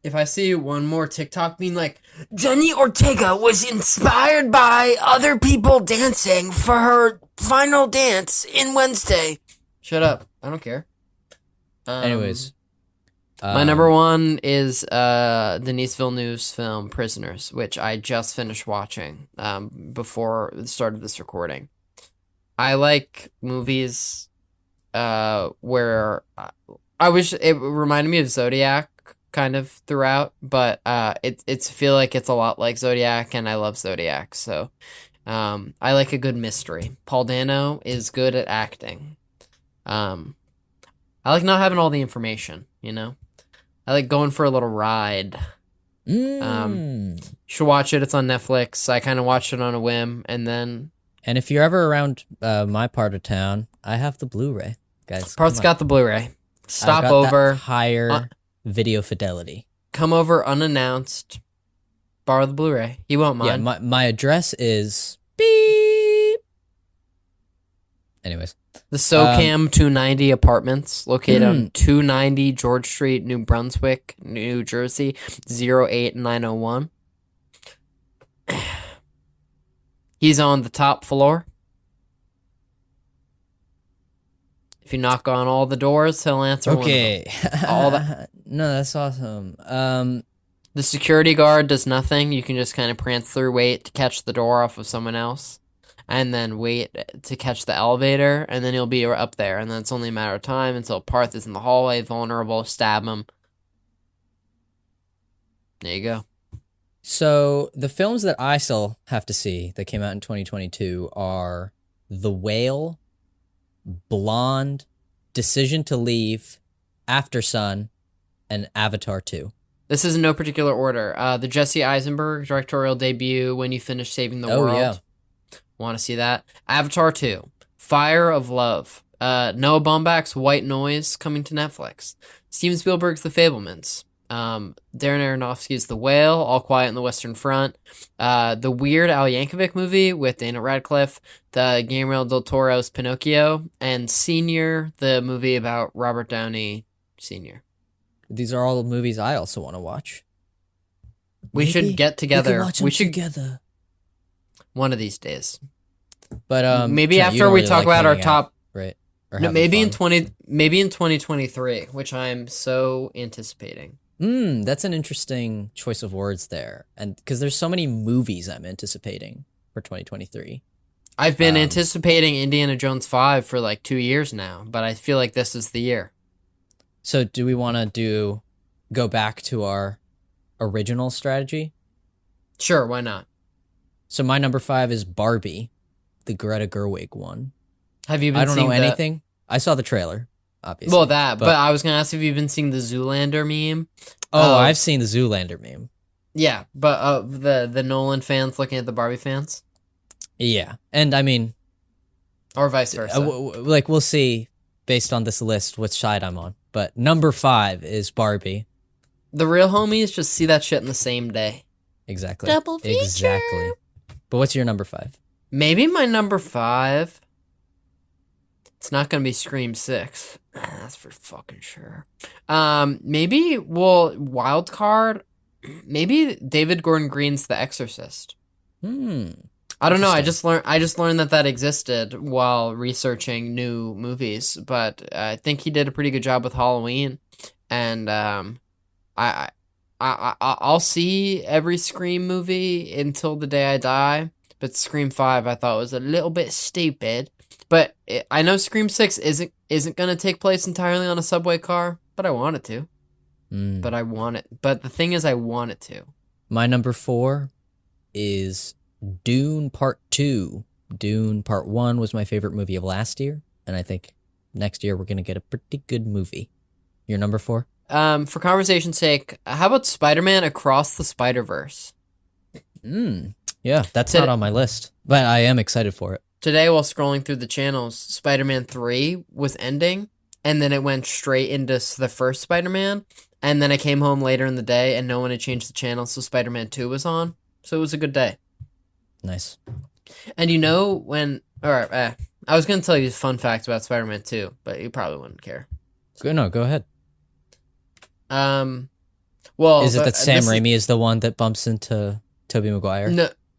If I see one more TikTok being like, Jenny Ortega was inspired by other people dancing for her final dance in Wednesday. Shut up. I don't care.
Anyways.
My number one is Denis Villeneuve's film Prisoners, which I just finished watching before the start of this recording. I like movies where it reminded me of Zodiac kind of throughout, but it's feel like it's a lot like Zodiac, and I love Zodiac, so I like a good mystery. Paul Dano is good at acting. I like not having all the information, you know? I like going for a little ride. You should watch it. It's on Netflix. I kind of watched it on a whim, and then...
And if you're ever around my part of town, I have the Blu-ray, guys.
Parth's got the Blu-ray. Stop
I've got
over.
that higher video fidelity.
Come over unannounced. Borrow the Blu-ray. He won't
Yeah,
mind.
my address is beep. Anyways.
The SoCam 290 Apartments, located on 290 George Street, New Brunswick, New Jersey, 08901. He's on the top floor. If you knock on all the doors, he'll answer
Okay.
one of them. All that.
No, that's awesome.
The security guard does nothing. You can just kind of prance through, wait to catch the door off of someone else, and then wait to catch the elevator, and then he'll be up there, and then it's only a matter of time until Parth is in the hallway, vulnerable, stab him. There you go.
So the films that I still have to see that came out in 2022 are The Whale, Blonde, Decision to Leave, After Sun, and Avatar 2.
This is in no particular order. The Jesse Eisenberg directorial debut, When You Finish Saving the World.
Yeah.
Want to see that? Avatar 2, Fire of Love. Noah Baumbach's White Noise coming to Netflix. Steven Spielberg's The Fablemans. Darren Aronofsky's The Whale, All Quiet on the Western Front. The Weird Al Yankovic movie with Daniel Radcliffe. The Guillermo del Toro's Pinocchio. And Senior, the movie about Robert Downey Sr.
These are all the movies I also want to watch.
We should get together.
We should together.
One of these days.
But
maybe
Trent, you
after
don't
we
really
talk
like
about our
hanging
top,
out, right? Or
no,
having
maybe
fun.
in 2023, which I'm so anticipating.
That's an interesting choice of words there, and because there's so many movies I'm anticipating for 2023.
I've been anticipating Indiana Jones 5 for like 2 years now, but I feel like this is the year.
So do we want to go back to our original strategy?
Sure, why not?
So my number 5 is Barbie, the Greta Gerwig one.
Have you been
I don't
seeing
know anything. I saw the trailer, obviously.
Well, but I was going to ask if you've been seeing the Zoolander meme.
Oh, I've seen the Zoolander meme.
Yeah, but the Nolan fans looking at the Barbie fans?
Yeah, and I mean...
Or vice versa.
We'll see, based on this list, which side I'm on. But number 5 is Barbie.
The real homies just see that shit in the same day.
Exactly.
Double feature.
Exactly. But what's your number 5?
Maybe my number 5... It's not going to be Scream 6. That's for fucking sure. Maybe, wild card, maybe David Gordon Green's The Exorcist. I don't know. I just learned that existed while researching new movies, but I think he did a pretty good job with Halloween, and I'll see every Scream movie until the day I die. But Scream 5 I thought was a little bit stupid. But I know Scream 6 isn't going to take place entirely on a subway car, but I want it to. But I want it. But the thing is, I want it to.
My number 4 is Dune Part 2. Dune Part 1 was my favorite movie of last year, and I think next year we're going to get a pretty good movie. Your number 4?
For conversation's sake, how about Spider-Man Across the Spider-Verse?
Yeah, that's not on my list, but I am excited for it.
Today, while scrolling through the channels, Spider-Man 3 was ending, and then it went straight into the first Spider-Man, and then I came home later in the day, and no one had changed the channel, so Spider-Man 2 was on, so it was a good day.
Nice.
And you know when... Alright, I was going to tell you fun facts about Spider-Man 2, but you probably wouldn't care.
No, go ahead.
Well...
Is it that Sam Raimi is the one that bumps into Tobey Maguire?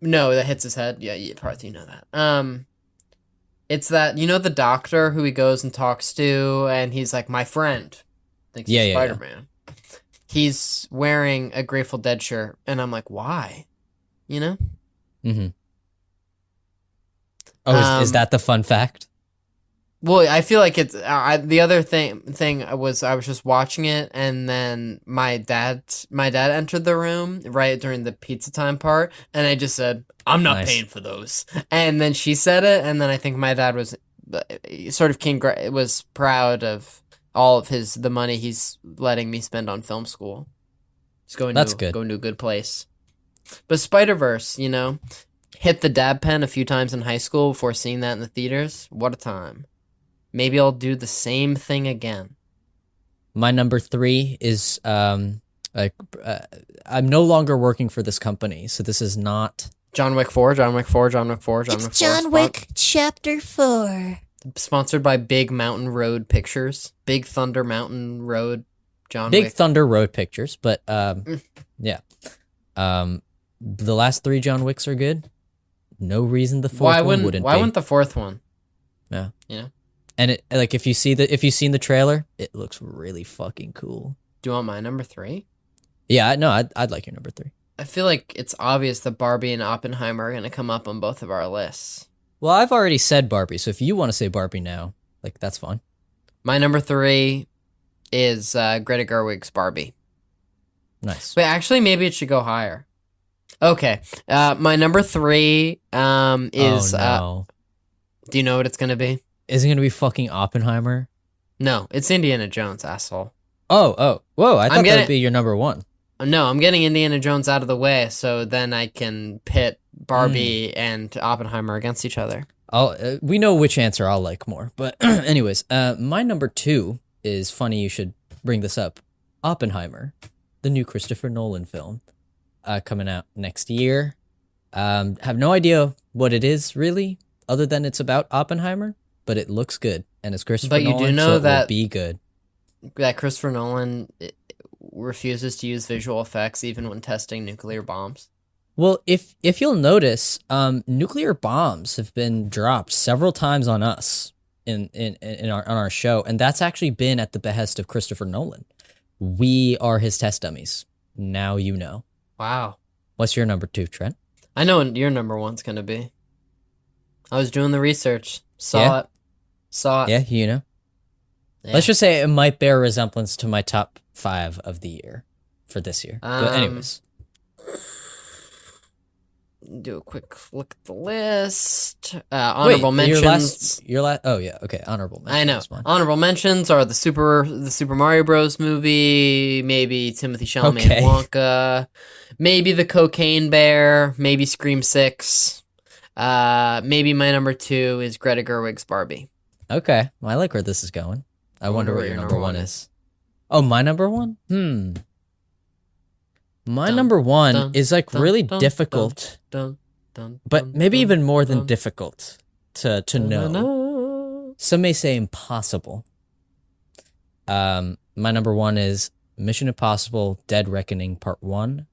No, that hits his head. Yeah, Parth, you know that. It's that, you know the doctor who he goes and talks to, and he's like, my friend. Thinks he's Spider-Man. Yeah. He's wearing a Grateful Dead shirt, and I'm like, why? You know?
Mm-hmm. Oh, is that the fun fact?
Well, I feel like it's the other thing was I was just watching it, and then my dad entered the room right during the pizza time part, and I just said, I'm not paying for those. And then she said it, and then I think my dad was was proud of all of the money he's letting me spend on film school. He's going to a good place. But Spider-Verse, you know, hit the dab pen a few times in high school before seeing that in the theaters. What a time. Maybe I'll do the same thing again.
My number 3 is I'm no longer working for this company, so this is not
John Wick 4.
It's John Wick Chapter 4.
Sponsored by Big Mountain Road Pictures. Big Thunder Mountain Road.
Big Thunder Road Pictures, but yeah. The last 3 John Wicks are good. No reason the fourth one wouldn't be.
Why wouldn't the fourth one?
Yeah.
You know?
And it if you've seen the trailer, it looks really fucking cool.
Do you want my number 3?
Yeah, no, I'd like your number 3.
I feel like it's obvious that Barbie and Oppenheimer are going to come up on both of our lists.
Well, I've already said Barbie, so if you want to say Barbie now, like, that's fine.
My number 3 is Greta Gerwig's Barbie.
Nice.
Wait, actually, maybe it should go higher. Okay. My number 3 is...
Oh, no.
Do you know what it's going to be?
Is it going to be fucking Oppenheimer?
No, it's Indiana Jones, asshole.
Oh. Whoa, I thought that would be your number 1.
No, I'm getting Indiana Jones out of the way, so then I can pit Barbie and Oppenheimer against each other.
We know which answer I'll like more. But anyways, my number 2 is, funny you should bring this up, Oppenheimer, the new Christopher Nolan film, coming out next year. Have no idea what it is, really, other than it's about Oppenheimer, but it looks good, and it's Christopher Nolan, do know so that it will be good.
That Christopher Nolan refuses to use visual effects even when testing nuclear bombs.
Well, if you'll notice, nuclear bombs have been dropped several times on us on our show, and that's actually been at the behest of Christopher Nolan. We are his test dummies. Now you know.
Wow.
What's your number 2, Trent?
I know what your number 1's going to be. I was doing the research. Saw it.
Yeah, you know. Yeah. Let's just say it might bear resemblance to my top 5 of the year for this year. But anyways.
Do a quick look at the list. Honorable mentions.
Your last. Oh yeah, okay. Honorable mentions.
I know. Honorable mentions are the Super Mario Bros. Movie, maybe Timothy Chalamet and Wonka, maybe the Cocaine Bear, maybe Scream 6. Maybe my number 2 is Greta Gerwig's Barbie.
Okay, well, I like where this is going. I wonder what your number 1 is. Oh, my number 1? My number 1 is like really difficult, but maybe even more than difficult to know. Some may say impossible. My number 1 is Mission Impossible: Dead Reckoning Part 1.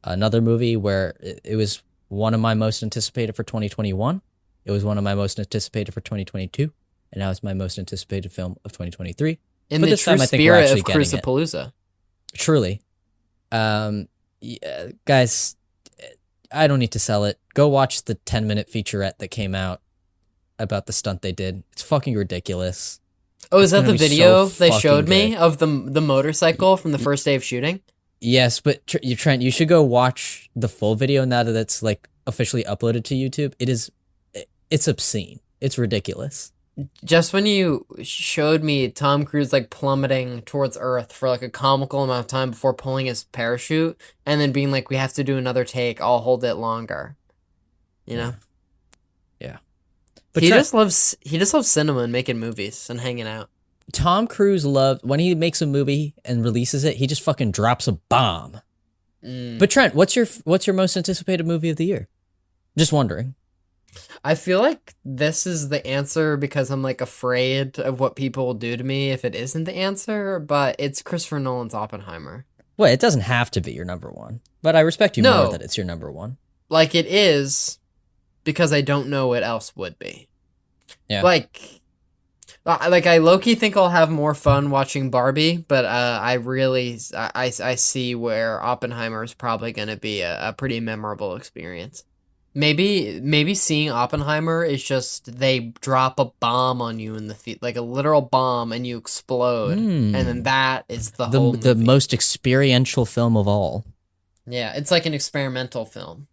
Another movie where it was one of my most anticipated for 2021. It was one of my most anticipated for 2022, and now it's my most anticipated film of 2023.
In the true spirit of Cruisapalooza.
Truly. Yeah, guys, I don't need to sell it. Go watch the 10-minute featurette that came out about the stunt they did. It's fucking ridiculous.
Oh, is that the video they showed me of the motorcycle from the first day of shooting?
Yes, but Trent, you should go watch the full video now that it's like officially uploaded to YouTube, it's obscene. It's ridiculous.
Just when you showed me Tom Cruise like plummeting towards Earth for like a comical amount of time before pulling his parachute, and then being like, "We have to do another take. I'll hold it longer." You know.
Yeah. But
He just loves cinema and making movies and hanging out.
Tom Cruise when he makes a movie and releases it, he just fucking drops a bomb. But Trent, what's your most anticipated movie of the year? Just wondering.
I feel like this is the answer because I'm like afraid of what people will do to me if it isn't the answer, but it's Christopher Nolan's Oppenheimer.
Well, it doesn't have to be your number one, but I respect you more that it's your number one.
Like it is because I don't know what else would be.
Yeah.
Like I low-key think I'll have more fun watching Barbie, but I see where Oppenheimer is probably going to be a pretty memorable experience. Maybe seeing Oppenheimer is just they drop a bomb on you in the theater, like a literal bomb, and you explode, and then that is the whole movie.
The most experiential film of all.
Yeah, it's like an experimental film.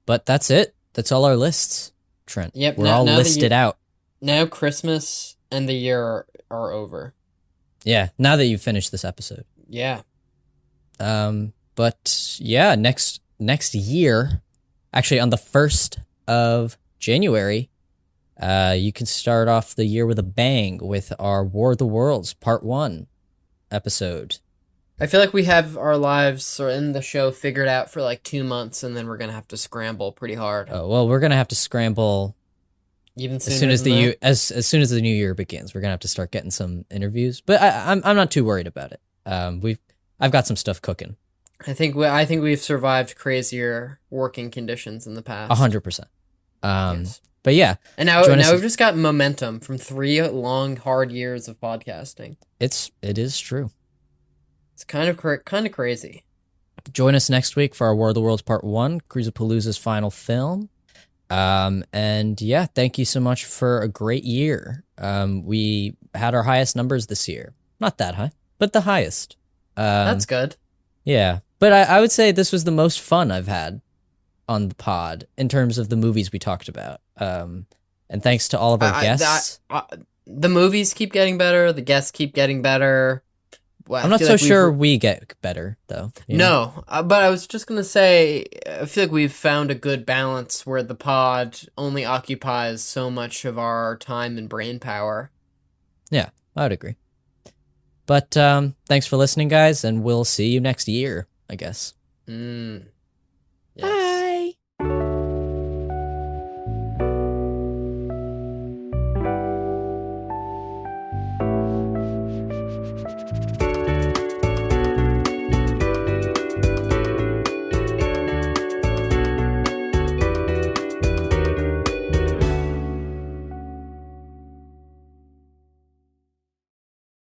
But that's it. That's all our lists, Trent.
Yep,
we're all listed out.
Now Christmas and the year are over.
Yeah, now that you've finished this episode.
Yeah.
But yeah, next year, actually on the 1st of January, you can start off the year with a bang with our War of the Worlds Part 1 episode.
I feel like we have our lives or in the show figured out for like 2 months, and then we're gonna have to scramble pretty hard.
Oh, well, we're gonna have to scramble
even sooner
as soon as
than
as soon as the new year begins. We're gonna have to start getting some interviews, but I'm not too worried about it. I've got some stuff cooking.
I think we've survived crazier working conditions in the past.
100%.
Yes.
But yeah,
and now we've just got momentum from 3 long, hard years of podcasting.
it is true.
It's kind of crazy.
Join us next week for our War of the Worlds Part 1, Cruisapalooza's final film. And yeah, thank you so much for a great year. We had our highest numbers this year. Not that high, but the highest.
That's good.
Yeah, but I would say this was the most fun I've had on the pod in terms of the movies we talked about. And thanks to all of our guests.
The movies keep getting better. The guests keep getting better. Well,
I'm not so sure we get better, though.
No, but I was just going to say, I feel like we've found a good balance where the pod only occupies so much of our time and brain power.
Yeah, I would agree. But thanks for listening, guys, and we'll see you next year, I guess.
Yes.